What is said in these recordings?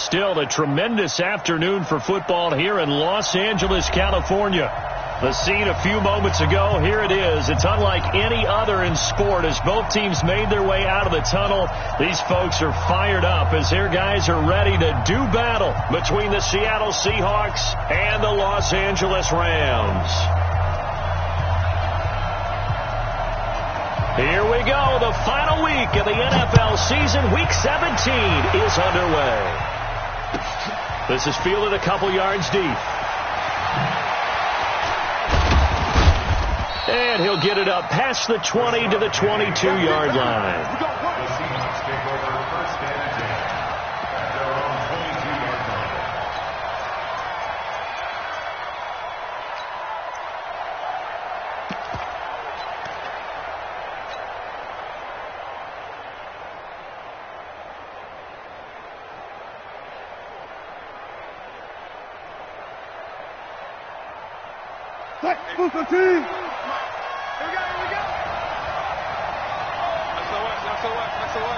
still a tremendous afternoon for football here in Los Angeles, California. The scene a few moments ago, here it is. It's unlike any other in sport as both teams made their way out of the tunnel. These folks are fired up as their guys are ready to do battle between the Seattle Seahawks and the Los Angeles Rams. Here we go. The final week of the NFL season. Week 17 is underway. This is fielded a couple yards deep. And he'll get it up past the 20 to the 22-yard line. Here we go.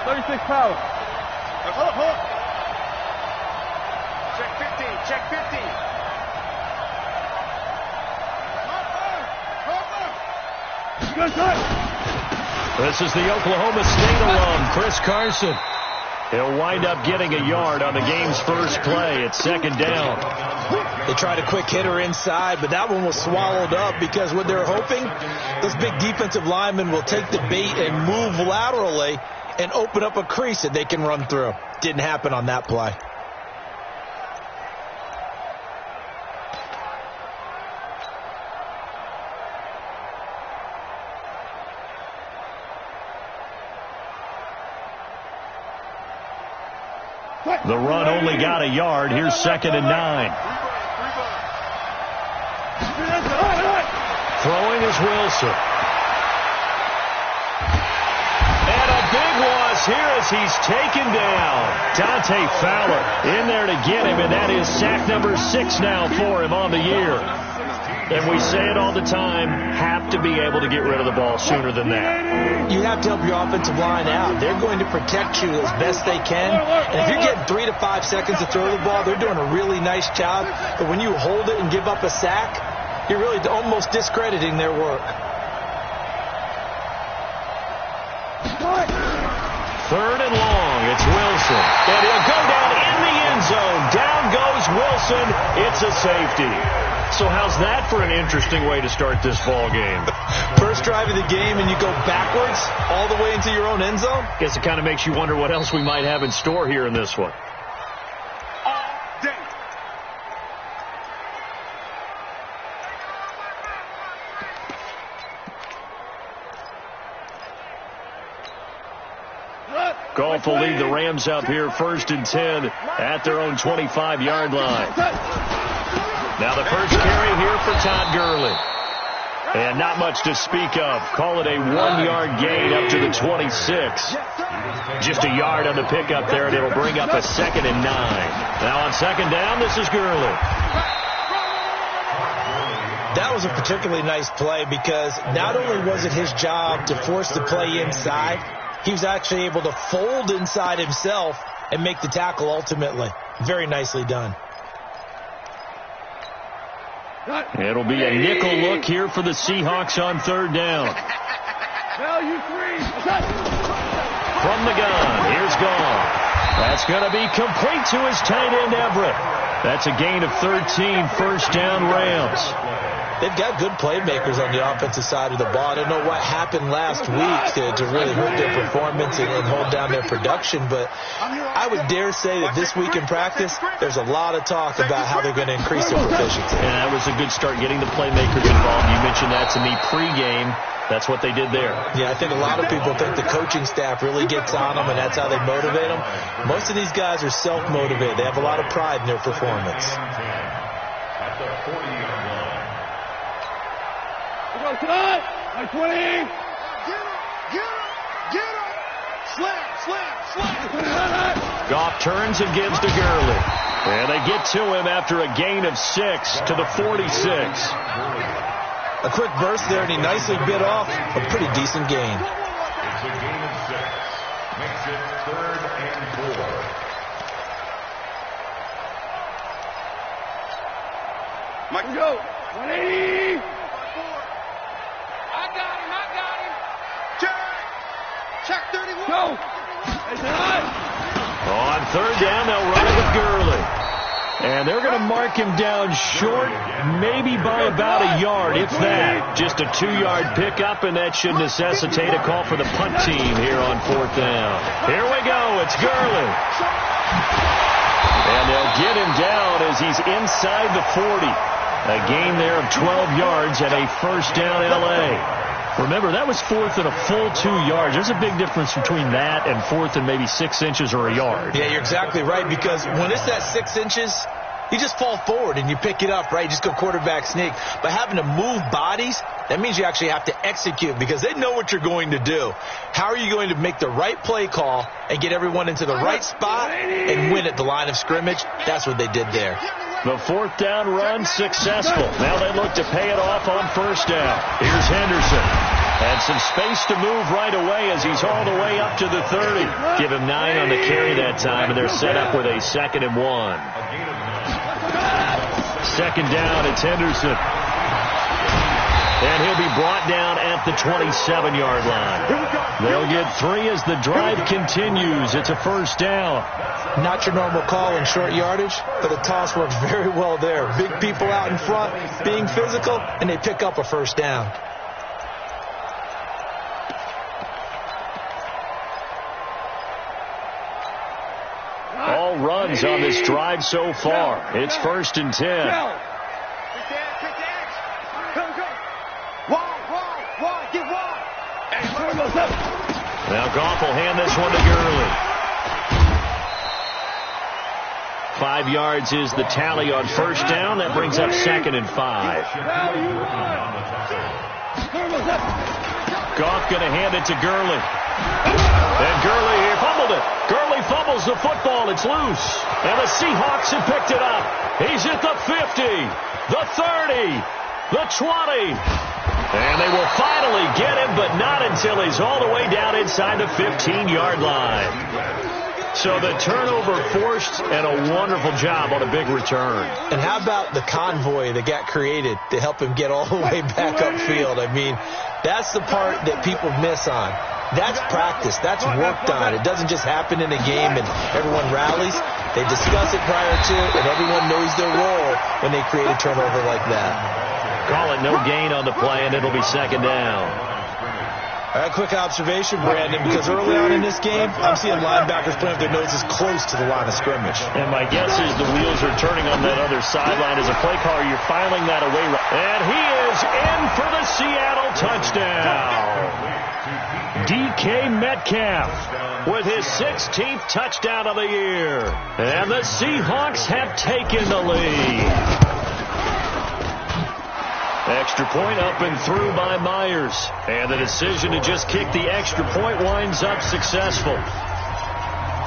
36 power. Hold up. Check 50. This is the Oklahoma State alum, Chris Carson. He'll wind up getting a yard on the game's first play. It's second down. They tried a quick hitter inside, but that one was swallowed up because what they're hoping, those big defensive linemen will take the bait and move laterally and open up a crease that they can run through. Didn't happen on that play. The run only got a yard. Here's second and 9. Throwing is Wilson. And a big loss here as he's taken down. Dante Fowler in there to get him, and that is sack number 6 now for him on the year. And we say it all the time, have to be able to get rid of the ball sooner than that. You have to help your offensive line out. They're going to protect you as best they can. And if you're getting 3 to 5 seconds to throw the ball, they're doing a really nice job. But when you hold it and give up a sack, you're really almost discrediting their work. Third and long, it's Wilson. And he'll go down in the end zone. Down goes Wilson. It's a safety. So how's that for an interesting way to start this ball game? First drive of the game and you go backwards all the way into your own end zone? Guess it kind of makes you wonder what else we might have in store here in this one. Goff will lead the Rams up here first and 10 at their own 25-yard line. Now the first carry here for Todd Gurley. And not much to speak of. Call it a 1-yard gain up to the 26. Just a yard on the pickup there, and it'll bring up a second and 9. Now on second down, this is Gurley. That was a particularly nice play because not only was it his job to force the play inside, he was actually able to fold inside himself and make the tackle ultimately. Very nicely done. It'll be a nickel look here for the Seahawks on third down. From the gun, here's Goff. That's going to be complete to his tight end, Everett. That's a gain of 13, first down Rams. They've got good playmakers on the offensive side of the ball. I don't know what happened last week to really hurt their performance and hold down their production, but I would dare say that this week in practice, there's a lot of talk about how they're going to increase their proficiency. And that was a good start, getting the playmakers involved. You mentioned that to me pregame. That's what they did there. Yeah, I think a lot of people think the coaching staff really gets on them, and that's how they motivate them. Most of these guys are self-motivated. They have a lot of pride in their performance. At the 40-yard line. Go tonight. 20. Get him. Slam. Goff turns and gives to Gurley. And they get to him after a gain of 6 to the 46. A quick burst there, and he nicely bit off a pretty decent gain. It's a gain of 6. Makes it 3rd and 4. Mike, go. 180. I got him. Check 31. Go. On third down, they'll run it with Gurley. And they're going to mark him down short, maybe by about a yard, if that. Just a 2-yard pickup, and that should necessitate a call for the punt team here on fourth down. Here we go. It's Gurley. And they'll get him down as he's inside the 40. A gain there of 12 yards and a first down L.A. Remember, that was fourth and a full 2 yards. There's a big difference between that and fourth and maybe 6 inches or a yard. Yeah, you're exactly right, because when it's that 6 inches, you just fall forward and you pick it up, right? You just go quarterback sneak. But having to move bodies, that means you actually have to execute, because they know what you're going to do. How are you going to make the right play call and get everyone into the right spot and win at the line of scrimmage? That's what they did there. The fourth down run successful. Now they look to pay it off on first down. Here's Henderson. And some space to move right away as he's all the way up to the 30. Give him 9 on the carry that time, and they're set up with a 2nd and 1. Second down, it's Henderson. And he'll be brought down at the 27-yard line. They'll get 3 as the drive continues. It's a first down. Not your normal call in short yardage, but the toss works very well there. Big people out in front, being physical, and they pick up a first down. All runs on this drive so far. It's 1st and 10. Now Goff will hand this one to Gurley. 5 yards is the tally on first down. That brings up 2nd and 5. Goff going to hand it to Gurley. And Gurley here fumbled it. Gurley fumbles the football. It's loose. And the Seahawks have picked it up. He's at the 50, the 30, the 20. And they will finally get him, but not until he's all the way down inside the 15-yard line. So the turnover forced, and a wonderful job on a big return. And how about the convoy that got created to help him get all the way back upfield? I mean, that's the part that people miss on. That's practice. That's worked on. It doesn't just happen in a game and everyone rallies. They discuss it prior to, and everyone knows their role when they create a turnover like that. Call it no gain on the play, and it'll be 2nd down. A quick observation, Brandon, because early on in this game, I'm seeing linebackers playing with their noses close to the line of scrimmage. And my guess is the wheels are turning on that other sideline. As a play caller, you're filing that away. And he is in for the Seattle touchdown. DK Metcalf with his 16th touchdown of the year. And the Seahawks have taken the lead. Extra point up and through by Myers. And the decision to just kick the extra point winds up successful.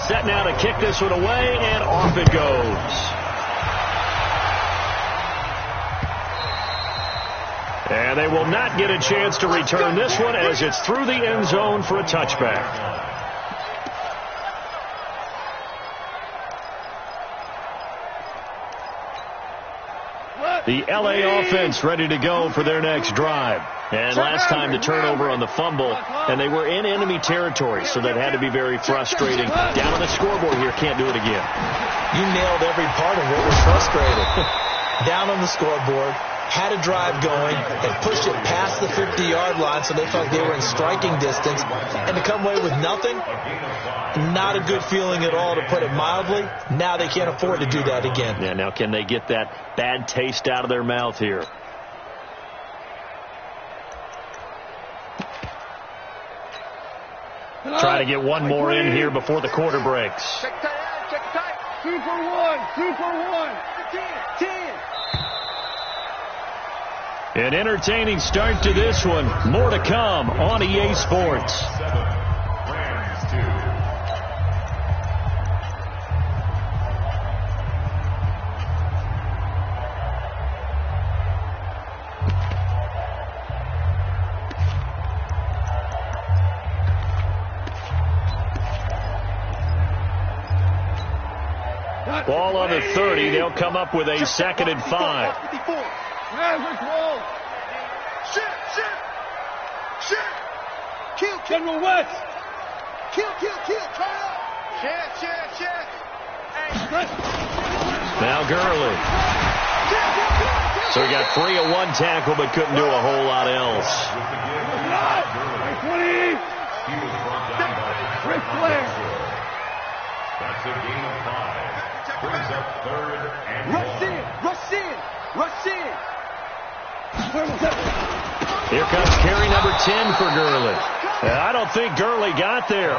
Set now to kick this one away, and off it goes. And they will not get a chance to return this one as it's through the end zone for a touchback. The L.A. offense ready to go for their next drive. And last time the turnover on the fumble, and they were in enemy territory, so that had to be very frustrating. Down on the scoreboard here, can't do it again. You nailed every part of what was frustrating. Down on the scoreboard, had a drive going, and pushed it past the 50-yard line, so they felt they were in striking distance. And to come away with nothing, not a good feeling at all, to put it mildly. Now they can't afford to do that again. Yeah, now can they get that bad taste out of their mouth here? Try to get one more in here before the quarter breaks. Check tight. 2 for 1. 10. An entertaining start to this one. More to come on EA Sports. Ball on the 30. They'll come up with a 2nd and 5. Kill. General West. Kill. Try it. Shit. Now Gurley. So he got free of one tackle, but couldn't do a whole lot else. 20. Ric Flair. That's a gain of 5. Brings up 3rd and 1. Rush in. Here comes carry number 10 for Gurley. I don't think Gurley got there.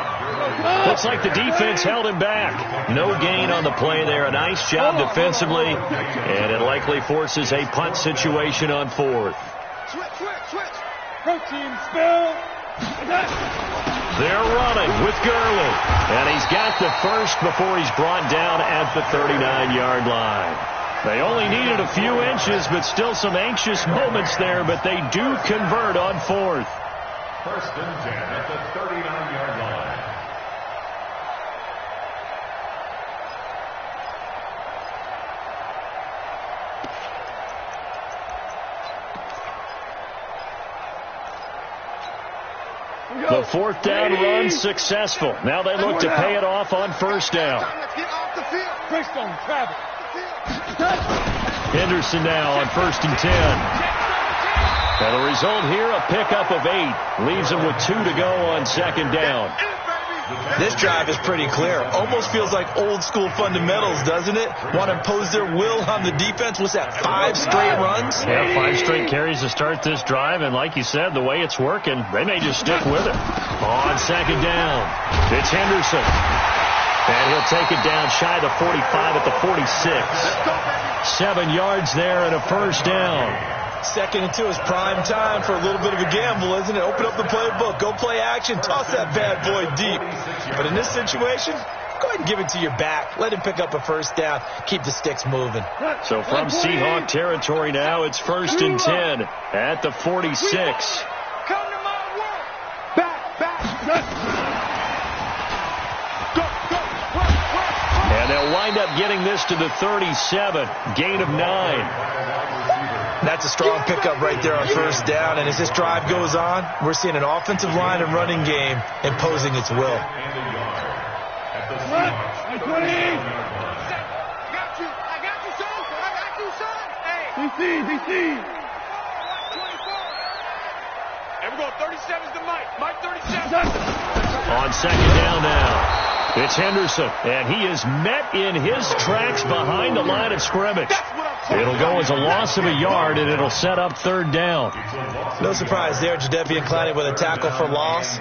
Looks like the defense held him back. No gain on the play there. A nice job defensively, and it likely forces a punt situation on 4th. Switch. Protein spill. They're running with Gurley, and he's got the first before he's brought down at the 39-yard line. They only needed a few inches, but still some anxious moments there, but they do convert on 4th. 1st and 10 at the 39-yard line. The 4th down run successful. Now they look to pay it off on 1st down. Get off the field. Bristol, Travis. Henderson now on 1st and 10. And the result here, a pickup of 8. Leaves them with 2 to go on 2nd down. This drive is pretty clear. Almost feels like old school fundamentals, doesn't it? Want to impose their will on the defense. What's that, 5 straight runs? Yeah, 5 straight carries to start this drive, and like you said, the way it's working, they may just stick with it. On 2nd down, it's Henderson. And he'll take it down shy of the 45 at the 46. 7 yards there and a 1st down. 2nd and 2 is prime time for a little bit of a gamble, isn't it? Open up the playbook, go play action, toss that bad boy deep. But in this situation, go ahead and give it to your back. Let him pick up a 1st down. Keep the sticks moving. So from Seahawk territory now, it's 1st and 10 at the 46. Come to my world. Back. And they'll wind up getting this to the 37. Gain of 9. That's a strong pickup right there on 1st down. And as this drive goes on, we're seeing an offensive line and running game imposing its will. I got you, son. Hey. DC. Hey, we're going 37's to Mike. Mike 37. On 2nd down now. It's Henderson, and he is met in his tracks behind the line of scrimmage. It'll go as a loss of a yard, and it'll set up 3rd down. No surprise there, Jadeveon Clowney with a tackle for loss.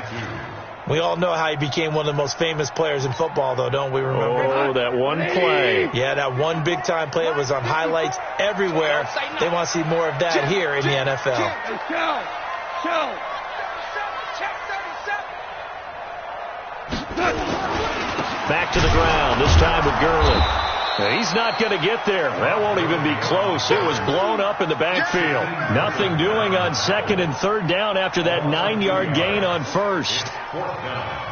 We all know how he became one of the most famous players in football, though, don't we remember? Oh, that one play. Yeah, that one big-time play. It was on highlights everywhere. They want to see more of that here in the NFL. Shell. Back to the ground, this time with Gurley. He's not going to get there. That won't even be close. It was blown up in the backfield. Nothing doing on 2nd and 3rd down after that 9-yard gain on 1st. 4th down.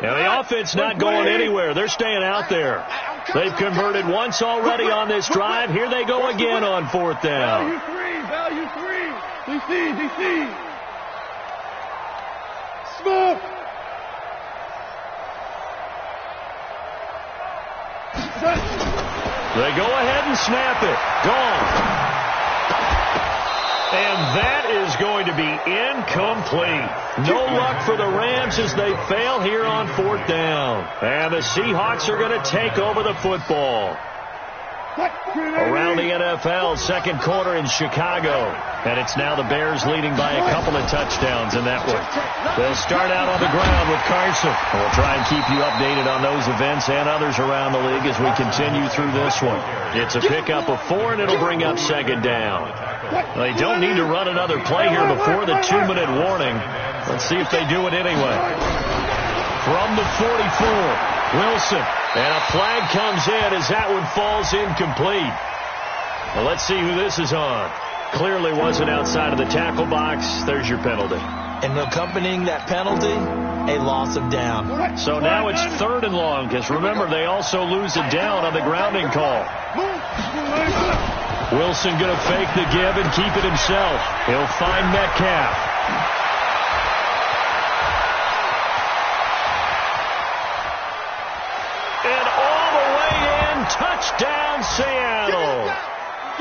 Now the offense not going anywhere. They're staying out there. They've converted once already on this drive. Here they go again on 4th down. Value 3. DC. Smoke. They go ahead and snap it. Gone. And that is going to be incomplete. No luck for the Rams as they fail here on 4th down. And the Seahawks are going to take over the football. Around the NFL, 2nd quarter in Chicago. And it's now the Bears leading by a couple of touchdowns in that one. They'll start out on the ground with Carson. We'll try and keep you updated on those events and others around the league as we continue through this one. It's a pickup of 4, and it'll bring up 2nd down. They don't need to run another play here before the 2-minute warning. Let's see if they do it anyway. From the 44, Wilson And a flag comes in as that one falls incomplete. Well, let's see who this is on. Clearly wasn't outside of the tackle box. There's your penalty. And accompanying that penalty, a loss of down. So now it's 3rd and long, because remember, they also lose a down on the grounding call. Wilson going to fake the give and keep it himself. He'll find Metcalf. And all the way in, touchdown Seattle.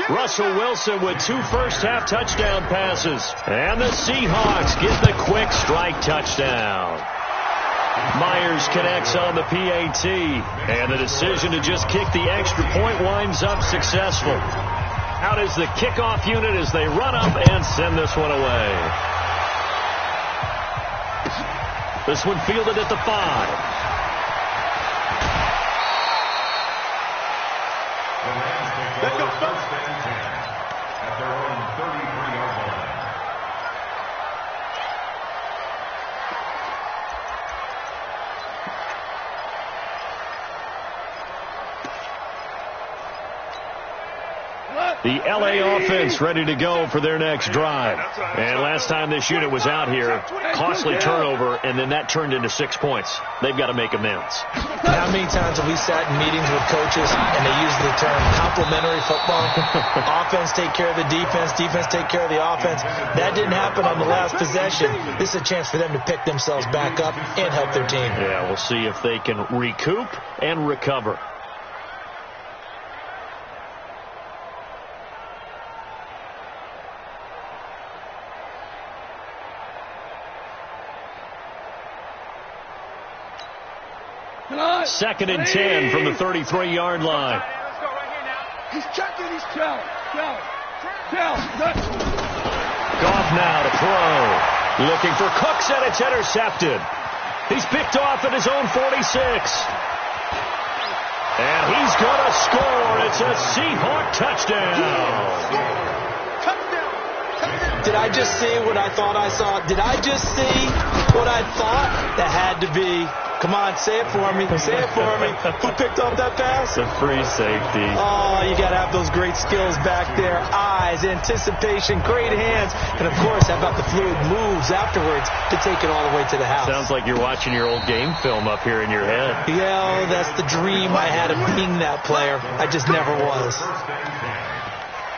Russell Wilson with 2 first-half touchdown passes. And the Seahawks get the quick strike touchdown. Myers connects on the PAT. And the decision to just kick the extra point winds up successful. Out is the kickoff unit as they run up and send this one away. This one fielded at the 5. Let's go. First and 10 at their own 33-yard line. The LA offense ready to go for their next drive. And last time this unit was out here, costly turnover, and then that turned into 6 points. They've got to make amends. How many times have we sat in meetings with coaches and they use the term complementary football? Offense take care of the defense, defense take care of the offense. That didn't happen on the last possession. This is a chance for them to pick themselves back up and help their team. Yeah, we'll see if they can recoup and recover. Second and 10 from the 33-yard line. Let's go right here now. He's checking. He's Goff now to throw. Looking for Cooks, and it's intercepted. He's picked off at his own 46. And he's going to score. It's a Seahawk touchdown. Did I just see what I thought I saw? Did I just see what I thought? That had to be. Come on, say it for me. Say it for me. Who picked up that pass? The free safety. Oh, you got to have those great skills back there. Eyes, anticipation, great hands. And, of course, how about the fluid moves afterwards to take it all the way to the house? Sounds like you're watching your old game film up here in your head. Yeah, that's the dream I had of being that player. I just never was. First and 10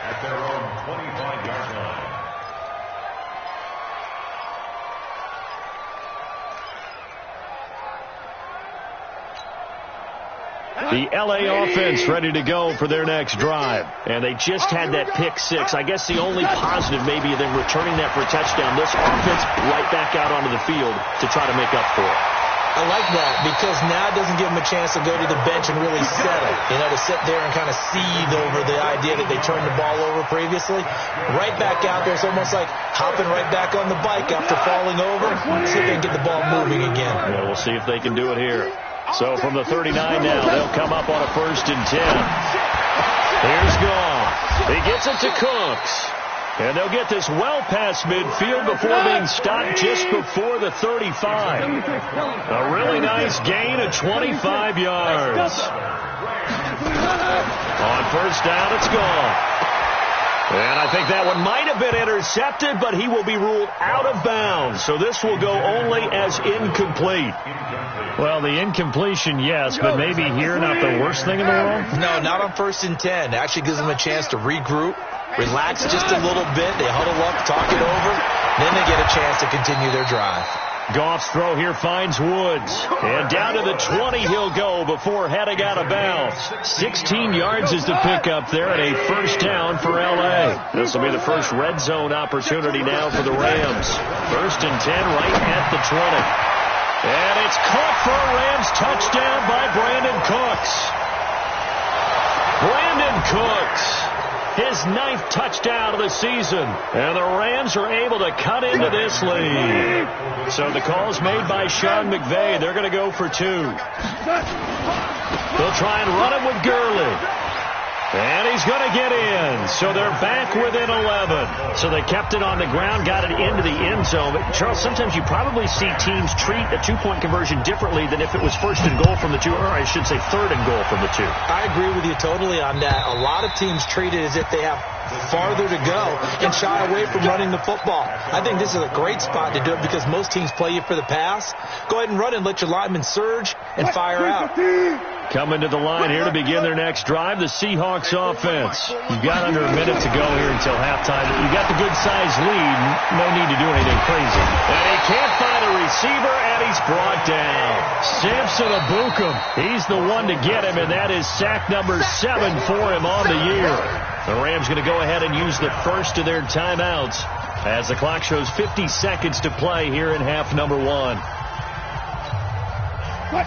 at their own 25-yard line. The LA offense ready to go for their next drive. And they just had that pick 6. I guess the only positive maybe of them returning that for a touchdown. This offense right back out onto the field to try to make up for it. I like that because now it doesn't give them a chance to go to the bench and really settle. You know, to sit there and kind of seethe over the idea that they turned the ball over previously. Right back out there. It's almost like hopping right back on the bike after falling over. See if they can get the ball moving again. Yeah, we'll see if they can do it here. So from the 39 now, they'll come up on a 1st and 10. Here's Goff. He gets it to Cooks. And they'll get this well past midfield before being stopped just before the 35. A really nice gain of 25 yards. On 1st down, it's Goff. And I think that one might have been intercepted, but he will be ruled out of bounds. So this will go only as incomplete. Well, the incompletion, yes, but maybe here not the worst thing in the world? No, not on 1st and 10. It actually gives them a chance to regroup, relax just a little bit. They huddle up, talk it over. Then they get a chance to continue their drive. Goff's throw here finds Woods. And down to the 20 he'll go before heading out of bounds. 16 yards is the pickup there and a 1st down for L.A. This will be the first red zone opportunity now for the Rams. 1st and 10 right at the 20. And it's caught for a Rams touchdown by Brandon Cooks. Brandon Cooks. His 9th touchdown of the season. And the Rams are able to cut into this lead. So the call is made by Sean McVay. They're going to go for 2. They'll try and run it with Gurley. And he's going to get in. 10. So they're back within 11. So they kept it on the ground, got it into the end zone. But Charles, sometimes you probably see teams treat a two-point conversion differently than if it was first and goal from the 2, or I should say third and goal from the 2. I agree with you totally on that. A lot of teams treat it as if they have farther to go and shy away from running the football. I think this is a great spot to do it because most teams play you for the pass. Go ahead and run and let your linemen surge and fire out. Coming to the line here to begin their next drive, the Seahawks offense. You've got under a minute to go here until halftime. You've got the good-sized lead. No need to do anything crazy. And he can't find a receiver, and he's brought down. Samson Ebukam, he's the one to get him, and that is sack number 7 for him on the year. The Rams going to go ahead and use the first of their timeouts as the clock shows 50 seconds to play here in half number 1.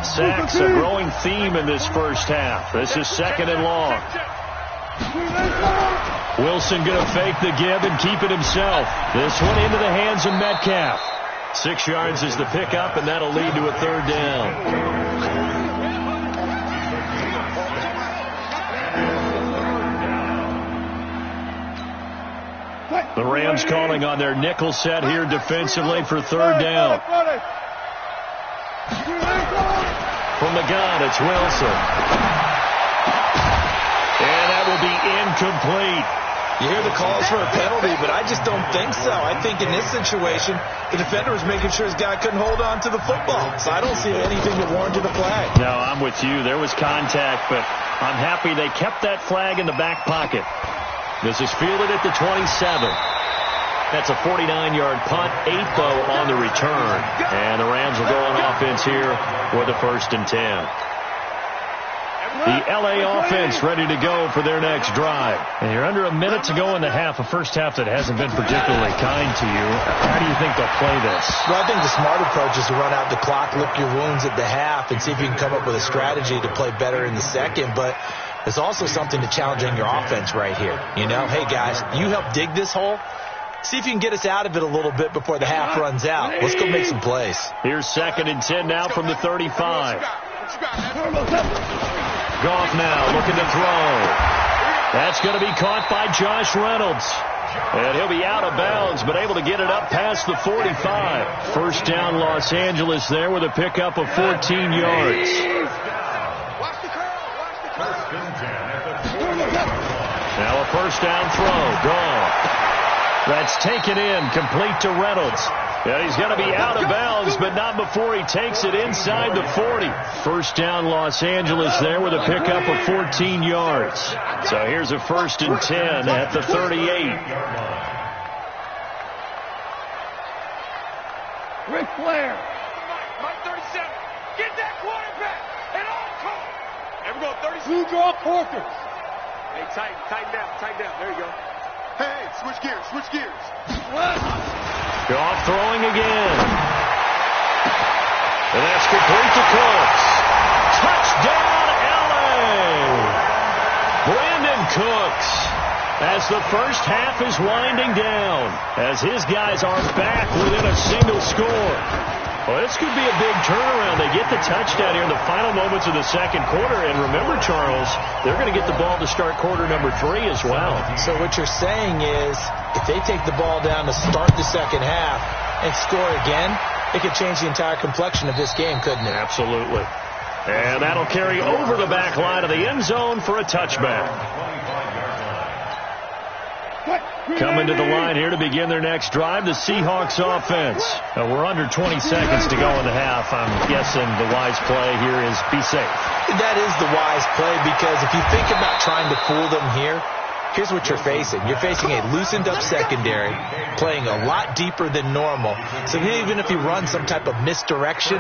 Sacks a growing theme in this first half. This is 2nd and long. Wilson going to fake the give and keep it himself. This one into the hands of Metcalf. 6 yards is the pickup, and that'll lead to a 3rd down. The Rams calling on their nickel set here defensively for 3rd down. From the gun, it's Wilson. And that will be incomplete. You hear the calls for a penalty, but I just don't think so. I think in this situation, the defender was making sure his guy couldn't hold on to the football. So I don't see anything that warranted a flag. No, I'm with you. There was contact, but I'm happy they kept that flag in the back pocket. This is fielded at the 27. That's a 49-yard punt, 8 on the return. And the Rams will go on offense here with a 1st and 10. The L.A. offense ready to go for their next drive. And you're under a minute to go in the half, a first half that hasn't been particularly kind to you. How do you think they'll play this? Well, I think the smart approach is to run out the clock, lick your wounds at the half, and see if you can come up with a strategy to play better in the second. But there's also something to challenging your offense right here. You know, hey, guys, you help dig this hole. See if you can get us out of it a little bit before the half runs out. Let's go make some plays. Here's 2nd and 10 now from the 35. Goff now looking to throw. That's going to be caught by Josh Reynolds. And he'll be out of bounds, but able to get it up past the 45. 1st down Los Angeles there with a pickup of 14 yards. Now a 1st down throw. Goff. That's taken in, complete to Reynolds. And he's going to be out of bounds, but not before he takes it inside the 40. 1st down Los Angeles there with a pickup of 14 yards. So here's a 1st and 10 at the 38. Ric Flair. Mike 37. Get that quarterback. And on call. There we go, 36. Blue draw Porter. Hey, tighten down. There you go. Hey, switch gears. Goff throwing again. And that's complete to Cooks. Touchdown, L.A. Brandon Cooks. As the first half is winding down, as his guys are back within a single score. Well, this could be a big turnaround. They get the touchdown here in the final moments of the second quarter. And remember, Charles, they're going to get the ball to start quarter number 3 as well. So what you're saying is if they take the ball down to start the second half and score again, it could change the entire complexion of this game, couldn't it? Absolutely. And that'll carry over the back line of the end zone for a touchback. Coming to the line here to begin their next drive, the Seahawks offense. We're under 20 seconds to go in the half. I'm guessing the wise play here is be safe. That is the wise play because if you think about trying to fool them here, here's what you're facing. You're facing a loosened-up secondary, playing a lot deeper than normal. So even if you run some type of misdirection,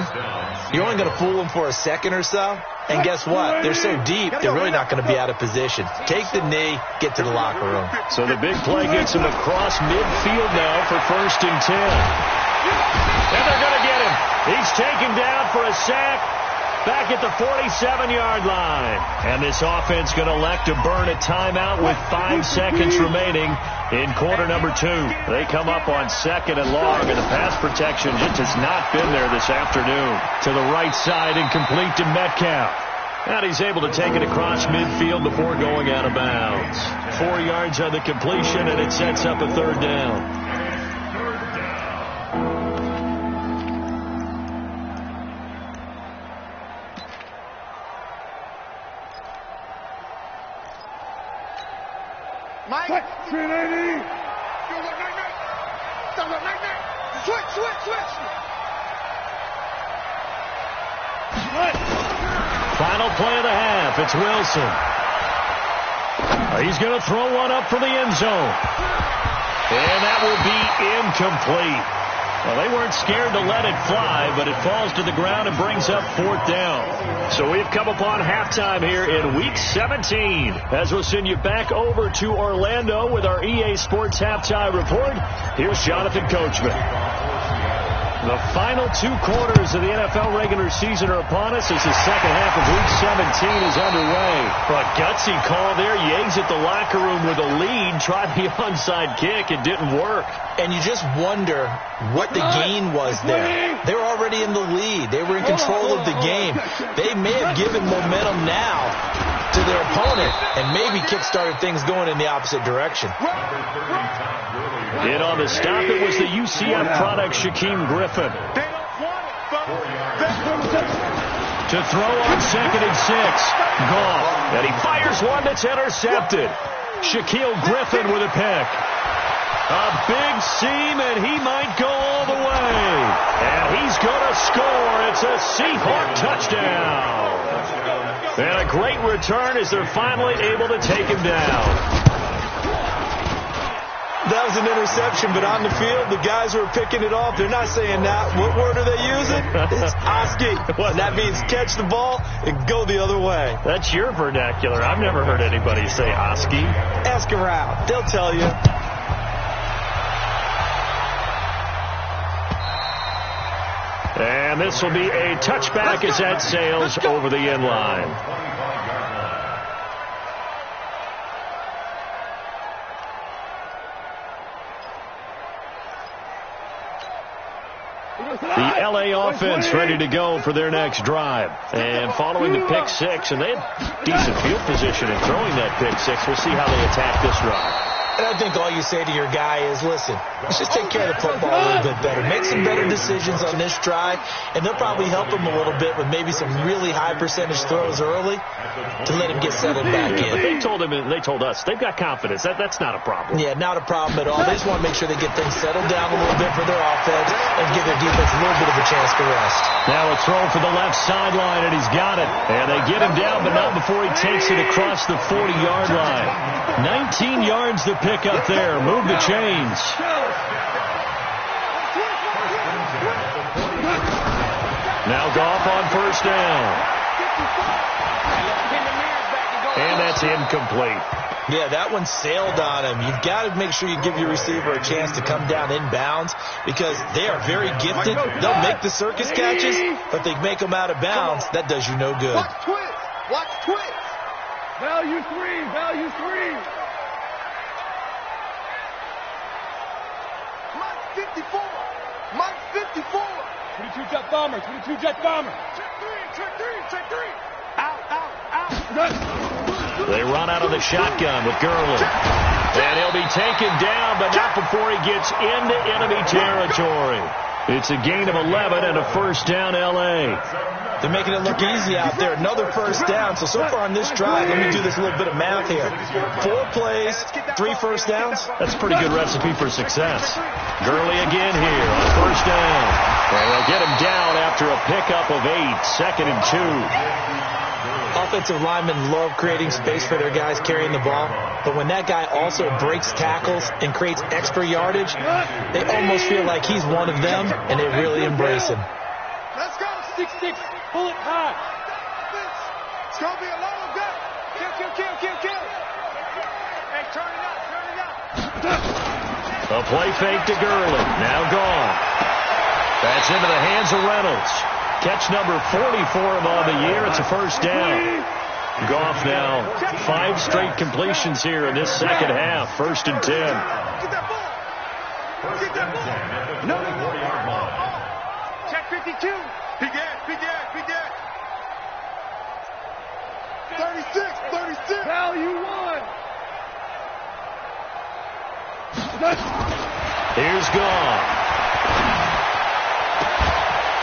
you're only going to fool them for a second or so. And guess what? They're so deep, they're really not going to be out of position. Take the knee, get to the locker room. So the big play gets him across midfield now for 1st and 10. And they're going to get him. He's taken down for a sack. Back at the 47-yard line. And this offense going to elect to burn a timeout with 5 seconds remaining in quarter number 2. They come up on 2nd and long, and the pass protection just has not been there this afternoon. To the right side and complete to Metcalf. And he's able to take it across midfield before going out of bounds. 4 yards on the completion, and it sets up a 3rd down. Mike. 380. Switch. Final play of the half. It's Wilson. He's going to throw one up for the end zone. And that will be incomplete. Well, they weren't scared to let it fly, but it falls to the ground and brings up 4th down. So we've come upon halftime here in Week 17. As we'll send you back over to Orlando with our EA Sports Halftime Report, here's Jonathan Coachman. The final 2 quarters of the NFL regular season are upon us as the second half of Week 17 is underway. A gutsy call there. Yeags at the locker room with a lead. Tried the onside kick. It didn't work. And you just wonder what the gain was there. They were already in the lead. They were in control of the game. They may have given momentum now to their opponent and maybe kick-started things going in the opposite direction. In on the stop, it was the UCF product, Shaquem Griffin. To throw on 2nd and 6. Goff. And he fires one that's intercepted. Shaquille Griffin with a pick. A big seam, and he might go all the way. And he's going to score. It's a Seahawk touchdown. And a great return as they're finally able to take him down. That was an interception, but on the field, the guys who are picking it off, they're not saying that. What word are they using? It's Oski. And that means catch the ball and go the other way. That's your vernacular. I've never heard anybody say Oski. Ask around. They'll tell you. And this will be a touchback as that sails over the end line. The L.A. offense ready to go for their next drive. And following the pick 6, and they had decent field position in throwing that pick 6. We'll see how they attack this drive. And I think all you say to your guy is, listen, let's just take care of the football a little bit better. Make some better decisions on this drive, and they'll probably help him a little bit with maybe some really high percentage throws early to let him get settled back in. But they told him, and they told us, they've got confidence. That's not a problem. Yeah, not a problem at all. They just want to make sure they get things settled down a little bit for their offense and give their defense a little bit of a chance to rest. Now a throw for the left sideline, and he's got it. And they get him down, but not before he takes it across the 40-yard line. 19 yards to pick up there. Move the chains. Now Goff on 1st down. And that's incomplete. Yeah, that one sailed on him. You've got to make sure you give your receiver a chance to come down inbounds because they are very gifted. They'll make the circus catches, but they make them out of bounds. That does you no good. Watch twist. Value 3. Value 3. Mike 54. Mike 54. 22 jet bomber. 22 jet bomber. Check three. Out. They run out of the shotgun with Gurley. And he'll be taken down, but not before he gets into enemy territory. It's a gain of 11 and a 1st down L.A. They're making it look easy out there. Another 1st down. So far on this drive, let me do this little bit of math here. 4 plays, 3 1st downs. That's a pretty good recipe for success. Gurley again here on 1st down. And they'll get him down after a pickup of 8, 2nd and 2. Offensive linemen love creating space for their guys carrying the ball, but when that guy also breaks tackles and creates extra yardage, they almost feel like he's one of them, and they really embrace him. Let's go. 6-6. Pull it high. It's going to be a long day. Kill. Hey, turn it up. A play fake to Gurley. Now gone. That's into the hands of Reynolds. Catch number 40 for him on the year. It's a 1st down. Goff now 5 straight completions here in this second half. 1st and 10. Get that ball. No. Check 52. Big Ed. 36. Value 1. Here's Gone.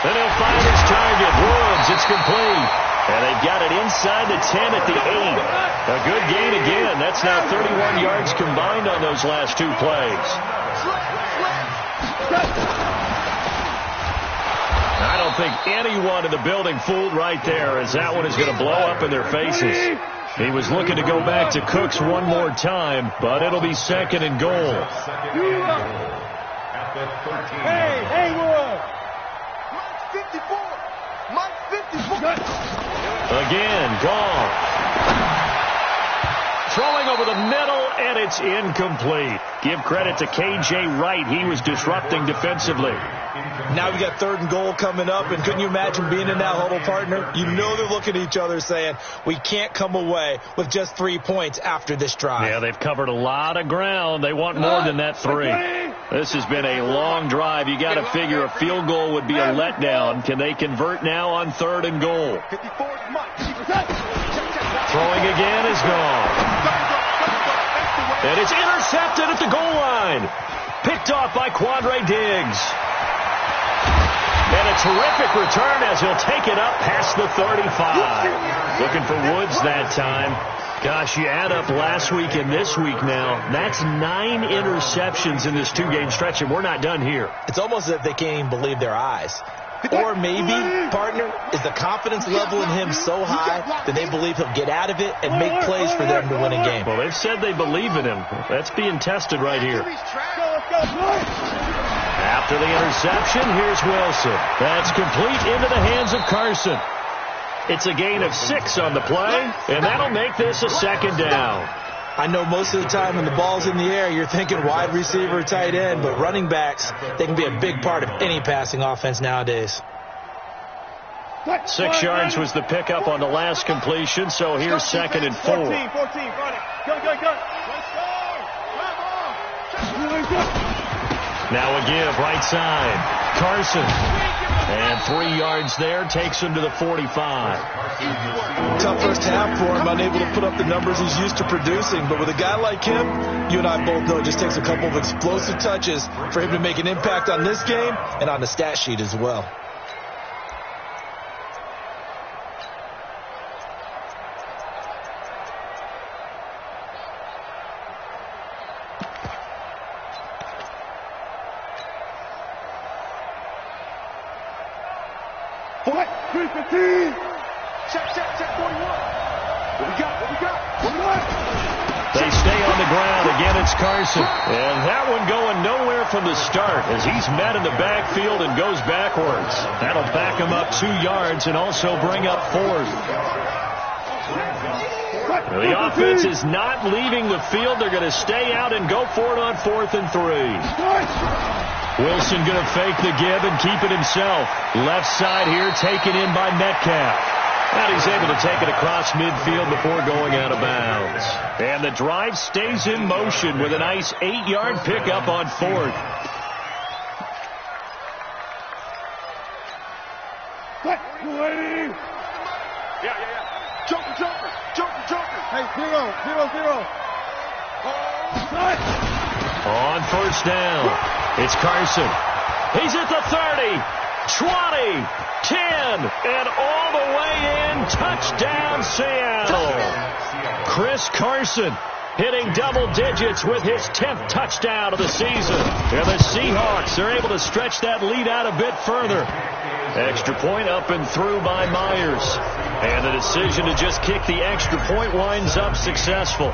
And he'll find his target. Woods, it's complete. And they've got it inside the 10 at the 8. A good gain again. That's now 31 yards combined on those last 2 plays. I don't think anyone in the building fooled right there, as that one is going to blow up in their faces. He was looking to go back to Cooks one more time, but it'll be 2nd and goal. Hey, Haywood! Mike 54. Again, Gone. Throwing over the middle, and it's incomplete. Give credit to K.J. Wright. He was disrupting defensively. Now we got 3rd and goal coming up, and couldn't you imagine being in that huddle, partner? You know they're looking at each other saying, we can't come away with just 3 points after this drive. Yeah, they've covered a lot of ground. They want more than that 3. This has been a long drive. You got to figure a field goal would be a letdown. Can they convert now on 3rd and goal? Throwing again is Gone. And it's intercepted at the goal line. Picked off by Quandre Diggs. And a terrific return as he'll take it up past the 35. Looking for Woods that time. Gosh, you add up last week and this week now. That's 9 interceptions in this 2-game stretch, and we're not done here. It's almost as if they can't even believe their eyes. Or maybe, partner, is the confidence level in him so high that they believe he'll get out of it and make plays for them to win a game. Well, they've said they believe in him. That's being tested right here. After the interception, here's Wilson. That's complete into the hands of Carson. It's a gain of 6 on the play, and that'll make this a 2nd down. I know most of the time when the ball's in the air, you're thinking wide receiver, tight end, but running backs, they can be a big part of any passing offense nowadays. 6 yards was the pickup on the last completion, so here's 2nd and 4. 14, run it. Go. Now a give, right side. Carson. And 3 yards there, takes him to the 45. Tough first half for him, unable to put up the numbers he's used to producing. But with a guy like him, you and I both know it just takes a couple of explosive touches for him to make an impact on this game and on the stat sheet as well. Check 41. What we got? They stay on the ground. Again, it's Carson. And that one going nowhere from the start as he's met in the backfield and goes backwards. That'll back him up 2 yards and also bring up 4th. The offense is not leaving the field. They're going to stay out and go for it on 4th and 3. Wilson going to fake the give and keep it himself. Left side here taken in by Metcalf. And he's able to take it across midfield before going out of bounds. And the drive stays in motion with a nice 8-yard pickup on 4th. Jumper. Hey, zero. On 1st down, it's Carson. He's at the 30, 20, 10, and all the way in. Touchdown, Seattle. Chris Carson hitting double digits with his 10th touchdown of the season. And the Seahawks are able to stretch that lead out a bit further. Extra point up and through by Myers. And the decision to just kick the extra point winds up successful.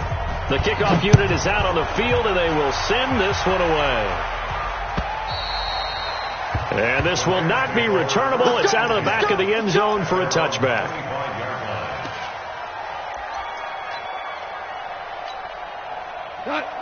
The kickoff unit is out on the field, and they will send this one away. And this will not be returnable. It's out of the back of the end zone for a touchback.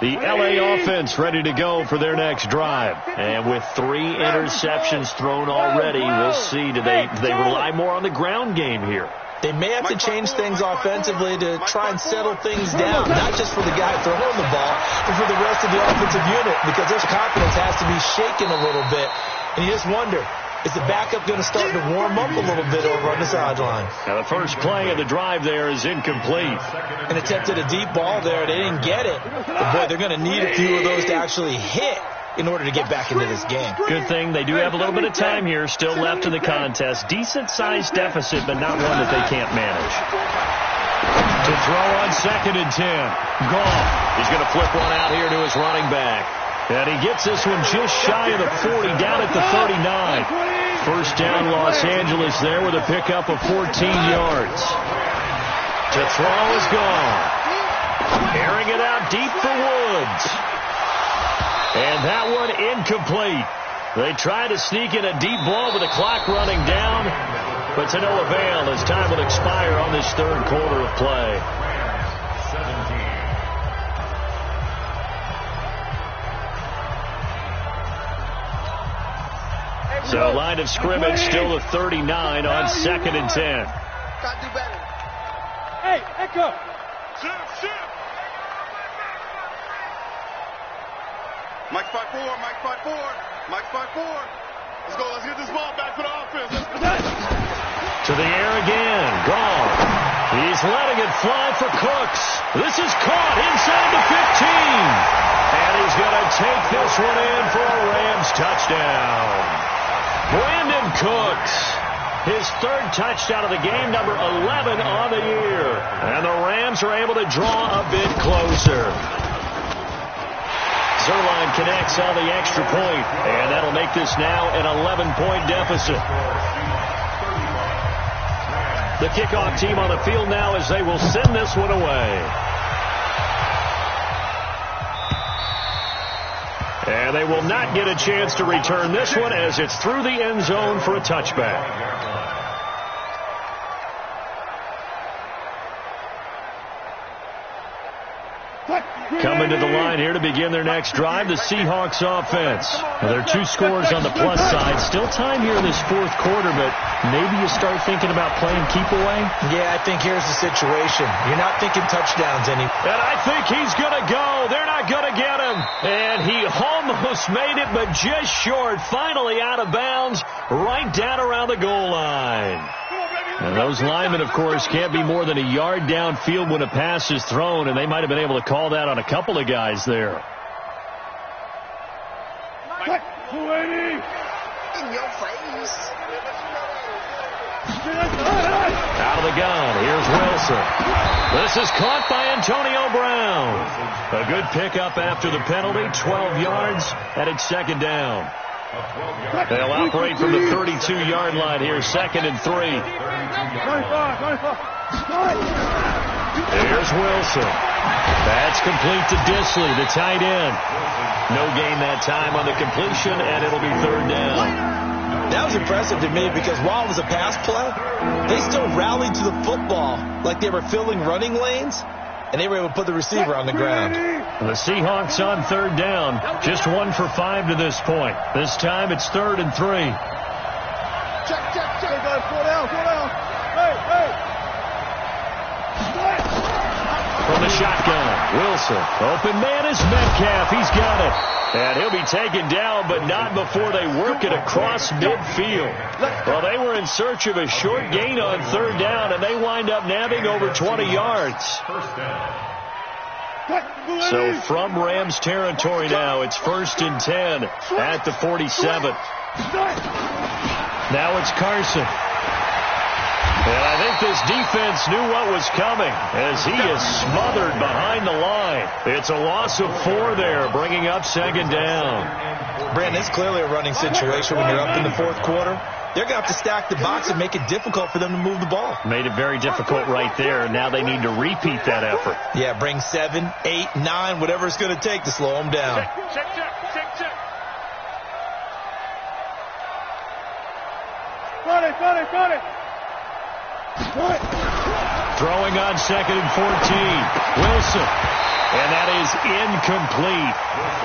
The LA offense ready to go for their next drive. And with 3 interceptions thrown already, we'll see. Do they rely more on the ground game here? They may have to change things offensively to try and settle things down, not just for the guy throwing the ball, but for the rest of the offensive unit, because their confidence has to be shaken a little bit. And you just wonder, is the backup going to start to warm up a little bit over on the sideline? Now the first play of the drive there is incomplete. And attempted a deep ball there. They didn't get it. But, boy, they're going to need a few of those to actually hit in order to get back into this game. Good thing they do have a little bit of time here still left in the contest. Decent-sized deficit, but not one that they can't manage. To throw on 2nd and 10. Goff. He's going to flip one out here to his running back. And he gets this one just shy of the 40, down at the 39. First down, Los Angeles there with a pickup of 14 yards. To throw is gone. Airing it out deep for Woods. And that one incomplete. They try to sneak in a deep ball with the clock running down, but to no avail as time will expire on this third quarter of play. So line of scrimmage still the 39 on 2nd and 10. Gotta do better. Hey, Echo. Shift. Mike 5-4, Mike 5-4, Mike 5-4. Let's go, let's get this ball back for the offense. To the air again, Goff. He's letting it fly for Cooks. This is caught inside the 15. And he's going to take this one in for a Rams touchdown. Brandon Cooks, his third touchdown of the game, number 11 on the year. And the Rams are able to draw a bit closer. Zuerlein connects on the extra point, and that'll make this now an 11-point deficit. The kickoff team on the field now as they will send this one away. And they will not get a chance to return this one as it's through the end zone for a touchback. Coming to the line here to begin their next drive, the Seahawks offense. Now, there are 2 scores on the plus side. Still time here in this fourth quarter, but maybe you start thinking about playing keep away? Yeah, I think here's the situation. You're not thinking touchdowns anymore. And I think he's going to go. They're not going to get him. And he almost made it, but just short. Finally out of bounds, right down around the goal line. And those linemen, of course, can't be more than a yard downfield when a pass is thrown, and they might have been able to call that on a couple of guys there. In your face. Out of the gun, here's Wilson. This is caught by Antonio Brown. A good pickup after the penalty, 12 yards, and it's 2nd down. They'll operate from the 32-yard line here, 2nd and 3. Here's Wilson. That's complete to Disley, the tight end. No gain that time on the completion, and it'll be 3rd down. That was impressive to me because while it was a pass play, they still rallied to the football like they were filling running lanes, and they were able to put the receiver on the ground. The Seahawks on 3rd down, just 1 for 5 to this point. This time it's 3rd and 3. Check, guys, slow down. Hey. From the shotgun, Wilson. Open man is Metcalf. He's got it. And he'll be taken down, but not before they work it across midfield. Well, they were in search of a short gain on 3rd down, and they wind up nabbing over 20 yards. So from Rams territory now, it's 1st and 10 at the 47. Now it's Carson. And I think this defense knew what was coming as he is smothered behind the line. It's a loss of 4 there, bringing up 2nd down. Brandon, it's clearly a running situation when you're up in the fourth quarter. They're going to have to stack the box and make it difficult for them to move the ball. Made it very difficult right there, and now they need to repeat that effort. Yeah, bring 7, 8, 9, whatever it's going to take to slow them down. Check. Got it. Throwing on 2nd and 14. Wilson. And that is incomplete.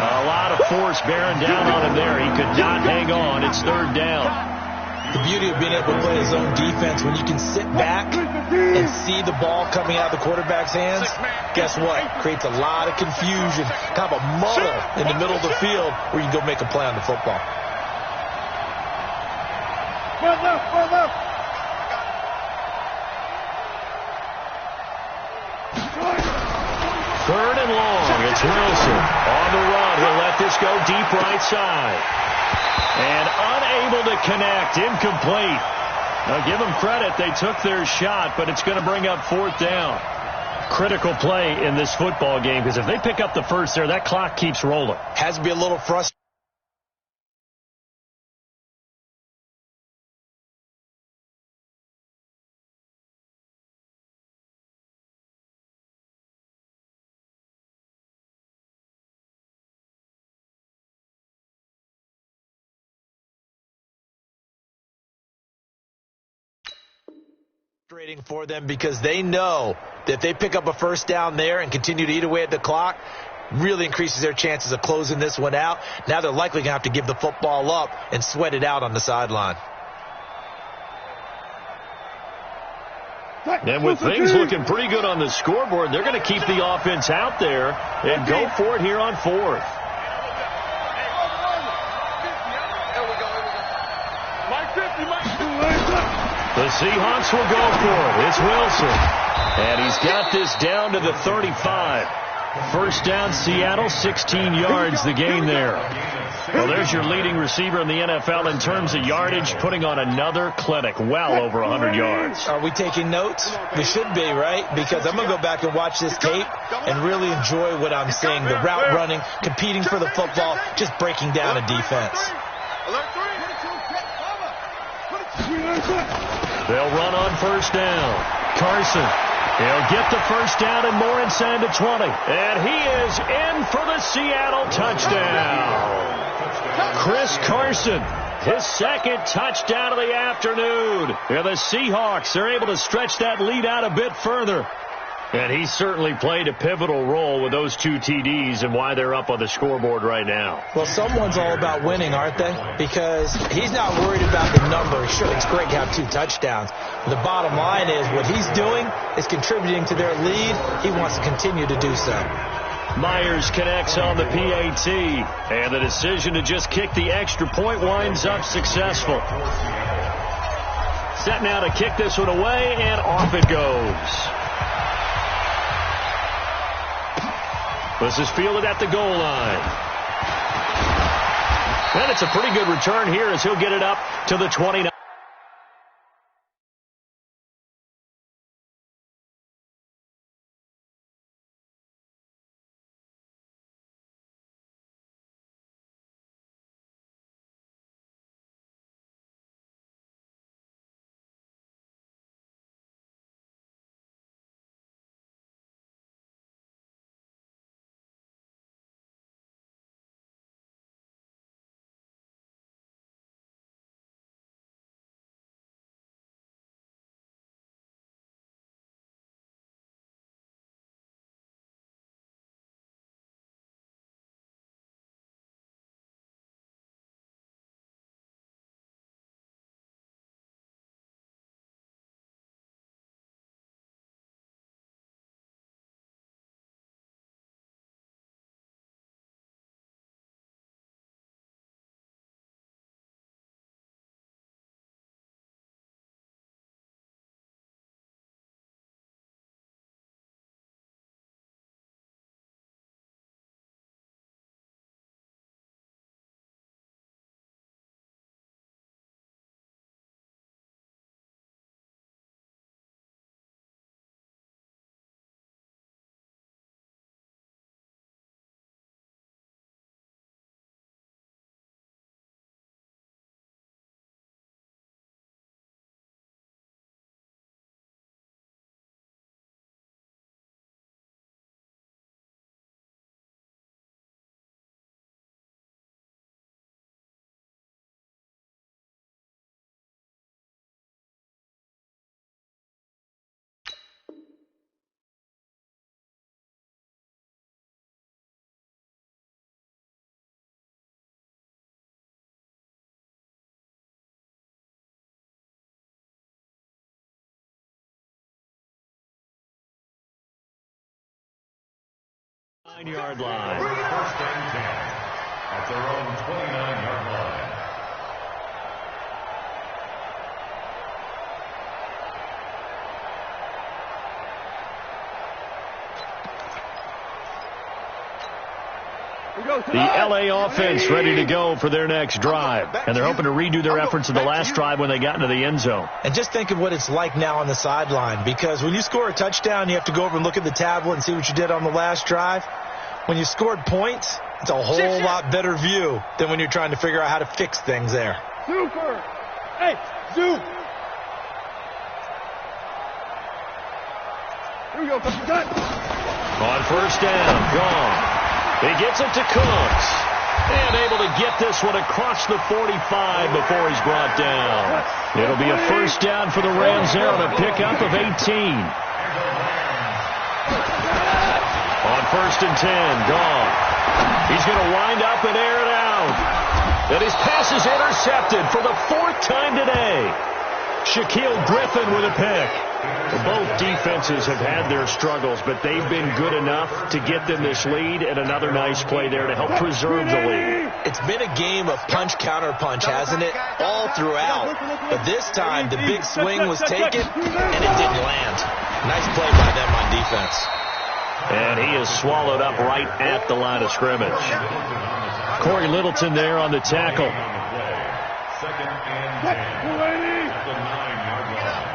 A lot of force bearing down on him there. He could not hang on. It's 3rd down. The beauty of being able to play his own defense when you can sit back and see the ball coming out of the quarterback's hands, guess what? Creates a lot of confusion, kind of a muddle in the middle of the field where you can go make a play on the football. and long. It's Wilson on the run. He'll let this go deep right side. And unable to connect. Incomplete. Now, give them credit. They took their shot, but it's going to bring up 4th down. Critical play in this football game, because if they pick up the first there, that clock keeps rolling. Has to be a little frustrating. For them, because they know that if they pick up a first down there and continue to eat away at the clock, really increases their chances of closing this one out. Now they're likely going to have to give the football up and sweat it out on the sideline. And with things looking pretty good on the scoreboard, they're going to keep the offense out there and go for it here on 4th. The Seahawks will go for it. It's Wilson. And he's got this down to the 35. First down, Seattle, 16 yards the gain there. Well, there's your leading receiver in the NFL in terms of yardage, putting on another clinic, well over 100 yards. Are we taking notes? We should be, right? Because I'm going to go back and watch this tape and really enjoy what I'm seeing. The route running, competing for the football, just breaking down a defense. They'll run on first down. Carson. He'll get the first down and more inside the 20. And he is in for the Seattle touchdown. Chris Carson, his second touchdown of the afternoon. And the Seahawks are able to stretch that lead out a bit further. And he certainly played a pivotal role with those 2 TDs and why they're up on the scoreboard right now. Well, someone's all about winning, aren't they? Because he's not worried about the number. Sure, it's great to have 2 touchdowns. The bottom line is what he's doing is contributing to their lead. He wants to continue to do so. Myers connects on the PAT, and the decision to just kick the extra point winds up successful. Set now to kick this one away, and off it goes. This is fielded at the goal line. And it's a pretty good return here as he'll get it up to the 29. Nine-yard line. First and 10 at their own 29-yard line. The LA offense ready to go for their next drive. And they're hoping to redo their efforts in the last drive when they got into the end zone. And just think of what it's like now on the sideline, because when you score a touchdown, you have to go over and look at the tablet and see what you did on the last drive. When you scored points, it's a whole lot better view than when you're trying to figure out how to fix things there. Super. Hey, Zoom. Here we go. Done. On first down, gone. He gets it to Cooks. And able to get this one across the 45 before he's brought down. It'll be a first down for the Rams there on a pickup of 18. On first and 10, gone. He's going to wind up and air it out. And his pass is intercepted for the 4th time today. Shaquill Griffin with a pick. Both defenses have had their struggles, but they've been good enough to get them this lead, and another nice play there to help preserve the lead. It's been a game of punch-counter-punch, hasn't it? All throughout. But this time, the big swing was taken, and it didn't land. Nice play by them on defense. And he is swallowed up right at the line of scrimmage. Corey Littleton there on the tackle. Second and 10. At the 9-yard line.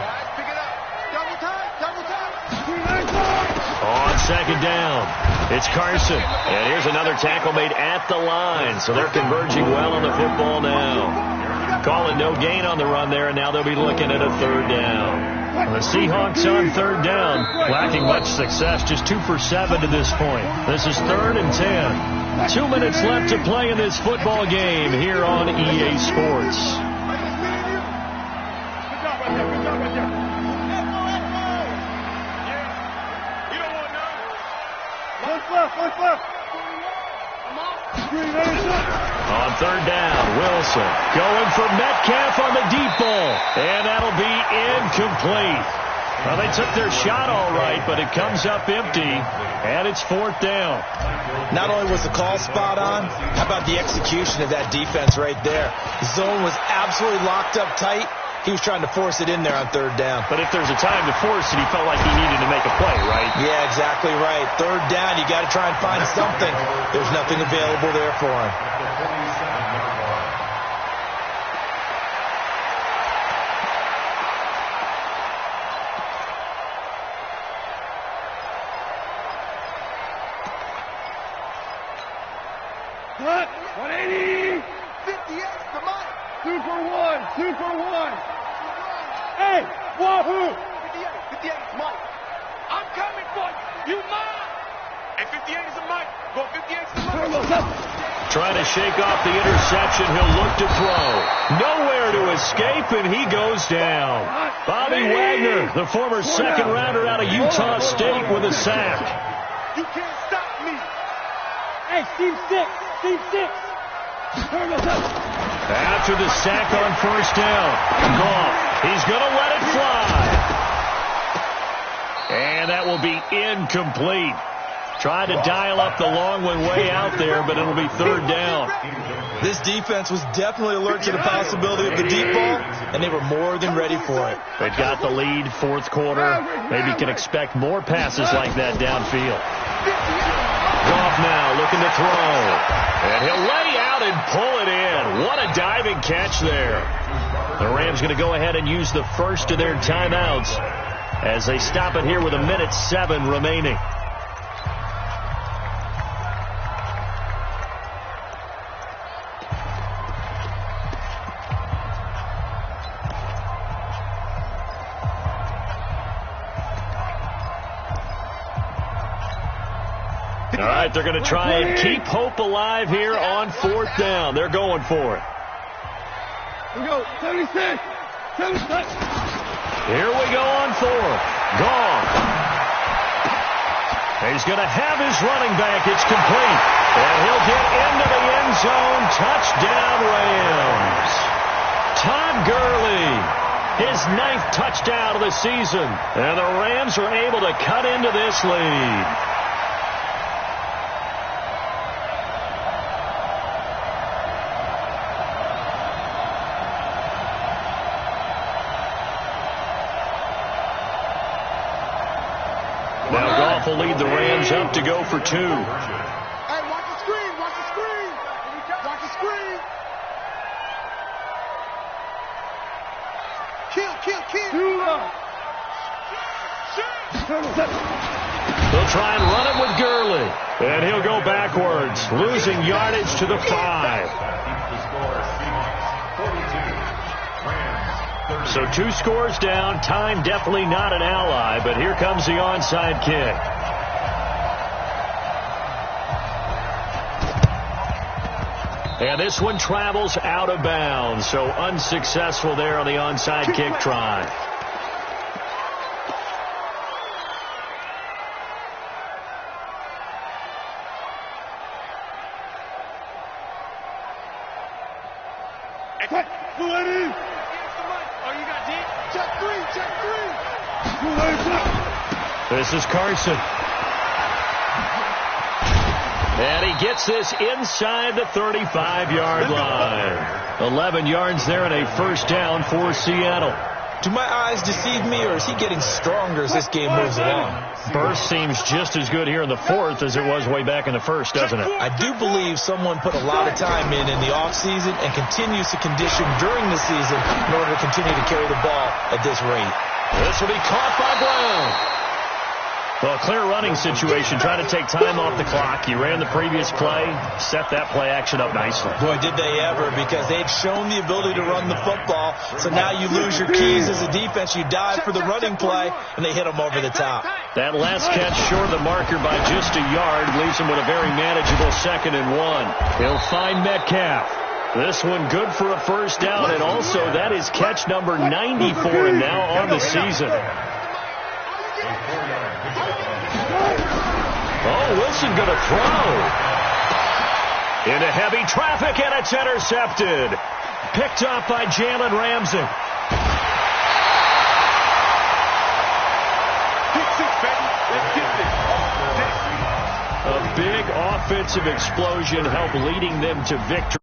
On second down, it's Carson. And here's another tackle made at the line. So they're converging well on the football now. Calling no gain on the run there, and now they'll be looking at a 3rd down. And the Seahawks on 3rd down, lacking much success, just 2 for 7 to this point. This is 3rd and 10. 2 minutes left to play in this football game here on EA Sports. On 3rd down, Wilson going for Metcalf on the deep ball. And that'll be incomplete. Well, they took their shot all right, but it comes up empty, and it's 4th down. Not only was the call spot on, how about the execution of that defense right there? The zone was absolutely locked up tight. He was trying to force it in there on 3rd down. But if there's a time to force it, he felt like he needed to make a play, right? Yeah, exactly right. 3rd down, you got to try and find something. There's nothing available there for him. Cut. 180. 58, come on. 2 for 1. 2 for 1. Hey, wahoo. 58 is mine. I'm coming for you. You mine. And 58 is a mine. Go 58 is mine. Trying to shake off the interception. He'll look to throw. Nowhere to escape, and he goes down. Bobby Wagner, the former 2nd rounder out of Utah State, with a sack. You can't stop me. Hey, Steve 6. Steve 6. After the sack on 1st down, Goff, he's going to let it fly. And that will be incomplete. Tried to dial up the long one way out there, but it'll be 3rd down. This defense was definitely alert to the possibility of the deep ball, and they were more than ready for it. They've got the lead, 4th quarter. Maybe can expect more passes like that downfield. Goff now looking to throw. And he'll lay out and pull it in. What a diving catch there. The Rams going to go ahead and use the first of their timeouts as they stop it here with 1:07 remaining. All right, they're going to try and keep hope alive here on 4th down. They're going for it. Here we go. 76. 76. Here we go on 4th. Gone. He's going to have his running back. It's complete. And he'll get into the end zone. Touchdown, Rams. Todd Gurley, his 9th touchdown of the season. And the Rams are able to cut into this lead. Now Goff will lead the Rams up to go for 2. Hey, watch the screen. Watch screen. Kill. They'll try and run it with Gurley. And he'll go backwards, losing yardage to the 5. So 2 scores down. Time definitely not an ally, but here comes the onside kick. And this one travels out of bounds, so unsuccessful there on the onside kick try. This is Carson. And he gets this inside the 35-yard line. 11 yards there and a first down for Seattle. Do my eyes deceive me, or is he getting stronger as this game moves along? Burst seems just as good here in the 4th as it was way back in the 1st, doesn't it? I do believe someone put a lot of time in the offseason and continues to condition during the season in order to continue to carry the ball at this rate. This will be caught by Brown. Well, clear running situation, trying to take time off the clock. You ran the previous play, set that play action up nicely. Boy, did they ever, because they'd shown the ability to run the football. So now you lose your keys as a defense. You dive for the running play, and they hit them over the top. That last catch short of the marker by just a yard leaves him with a very manageable 2nd and 1. He'll find Metcalf. This one good for a first down, and also that is catch number 90 for him now on the season. Oh, Wilson going to throw. Into heavy traffic, and it's intercepted. Picked up by Jalen Ramsey. A big offensive explosion helped leading them to victory.